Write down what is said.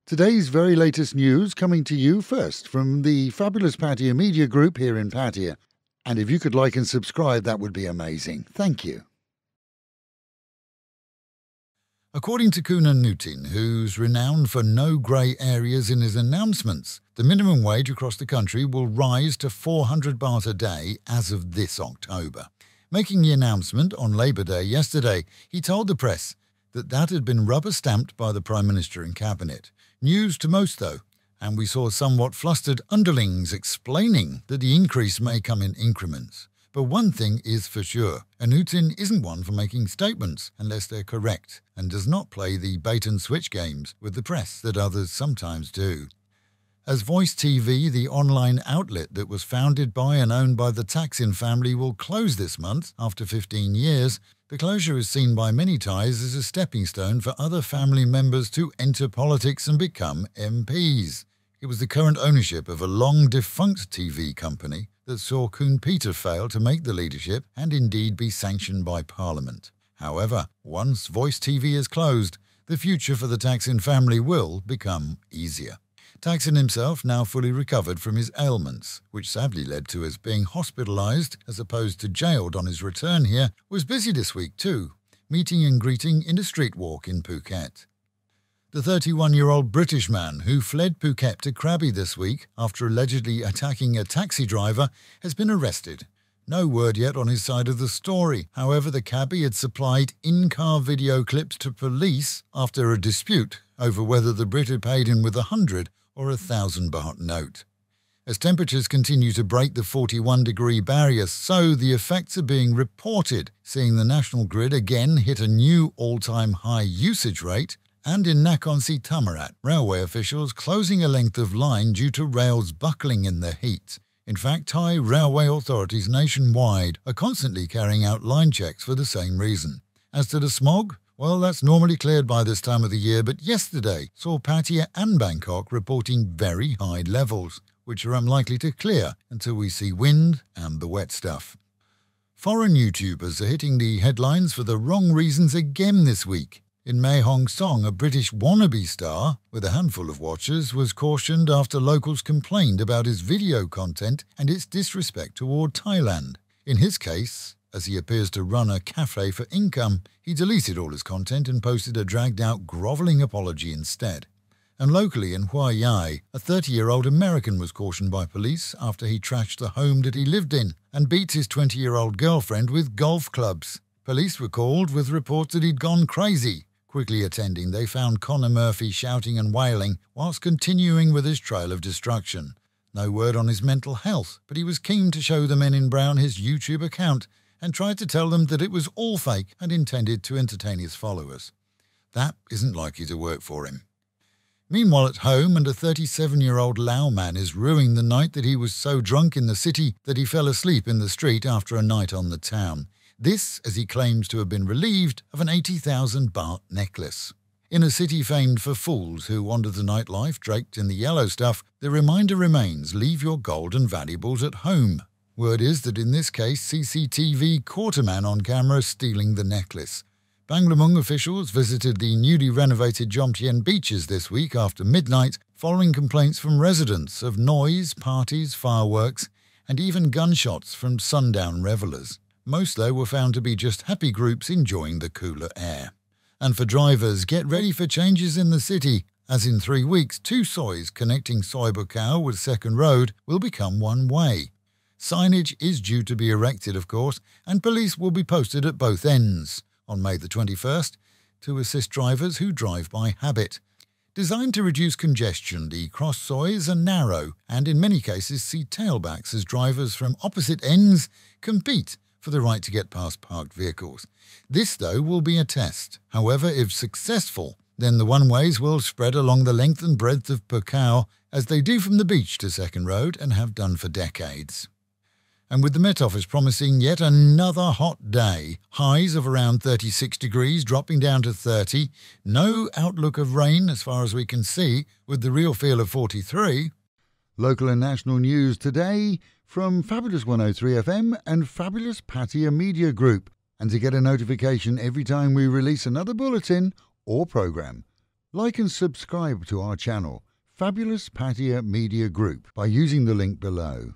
Today's very latest news coming to you first from the fabulous Pattaya Media Group here in Pattaya. And if you could like and subscribe, that would be amazing. Thank you. According to Kunan Nutin, who's renowned for no grey areas in his announcements, the minimum wage across the country will rise to 400 baht a day as of this October. Making the announcement on Labour Day yesterday, he told the press that had been rubber-stamped by the Prime Minister and Cabinet. News to most, though, and we saw somewhat flustered underlings explaining that the increase may come in increments. But one thing is for sure, Anutin isn't one for making statements unless they're correct, and does not play the bait-and-switch games with the press that others sometimes do. As Voice TV, the online outlet that was founded by and owned by the Thaksin family, will close this month after 15 years, the closure is seen by many Thais as a stepping stone for other family members to enter politics and become MPs. It was the current ownership of a long-defunct TV company that saw Kun Peter fail to make the leadership and indeed be sanctioned by Parliament. However, once Voice TV is closed, the future for the Thaksin family will become easier. Thaksin himself, now fully recovered from his ailments, which sadly led to his being hospitalised as opposed to jailed on his return here, was busy this week too, meeting and greeting in a street walk in Phuket. The 31-year-old British man who fled Phuket to Krabi this week after allegedly attacking a taxi driver has been arrested. No word yet on his side of the story. However, the cabbie had supplied in-car video clips to police after a dispute over whether the Brit had paid him with 100 or 1,000 baht note. As temperatures continue to break the 41-degree barrier, so the effects are being reported, seeing the national grid again hit a new all-time high usage rate, and in Nakhon Si Thammarat, railway officials closing a length of line due to rails buckling in the heat. In fact, Thai railway authorities nationwide are constantly carrying out line checks for the same reason. As to the smog, well, that's normally cleared by this time of the year, but yesterday saw Pattaya and Bangkok reporting very high levels, which are unlikely to clear until we see wind and the wet stuff. Foreign YouTubers are hitting the headlines for the wrong reasons again this week. In Mae Hong Song, a British wannabe star with a handful of watchers was cautioned after locals complained about his video content and its disrespect toward Thailand. In his case, as he appears to run a cafe for income, he deleted all his content and posted a dragged-out grovelling apology instead. And locally in Hua Yai, a 30-year-old American was cautioned by police after he trashed the home that he lived in and beat his 20-year-old girlfriend with golf clubs. Police were called with reports that he'd gone crazy. Quickly attending, they found Connor Murphy shouting and wailing whilst continuing with his trail of destruction. No word on his mental health, but he was keen to show the men in brown his YouTube account and tried to tell them that it was all fake and intended to entertain his followers. That isn't likely to work for him. Meanwhile at home, and a 37-year-old Lao man is ruining the night that he was so drunk in the city that he fell asleep in the street after a night on the town. This, as he claims to have been relieved of an 80,000 baht necklace. In a city famed for fools who wander the nightlife draped in the yellow stuff, the reminder remains: leave your gold and valuables at home. Word is that in this case, CCTV caught a man on camera stealing the necklace. Banglamung officials visited the newly renovated Jomtien beaches this week after midnight, following complaints from residents of noise, parties, fireworks, and even gunshots from sundown revellers. Most, though, were found to be just happy groups enjoying the cooler air. And for drivers, get ready for changes in the city, as in 3 weeks, 2 sois connecting Soi Bukaw with Second Road will become one way. Signage is due to be erected, of course, and police will be posted at both ends on May the 21st to assist drivers who drive by habit. Designed to reduce congestion, the cross sois are narrow and in many cases see tailbacks as drivers from opposite ends compete for the right to get past parked vehicles. This, though, will be a test. However, if successful, then the one-ways will spread along the length and breadth of Bukaw, as they do from the beach to Second Road and have done for decades. And with the Met Office promising yet another hot day, highs of around 36 degrees dropping down to 30, no outlook of rain as far as we can see, with the real feel of 43. Local and national news today from Fabulous 103 FM and Fabulous Pattaya Media Group. And to get a notification every time we release another bulletin or programme, Like and subscribe to our channel, Fabulous Pattaya Media Group, by using the link below.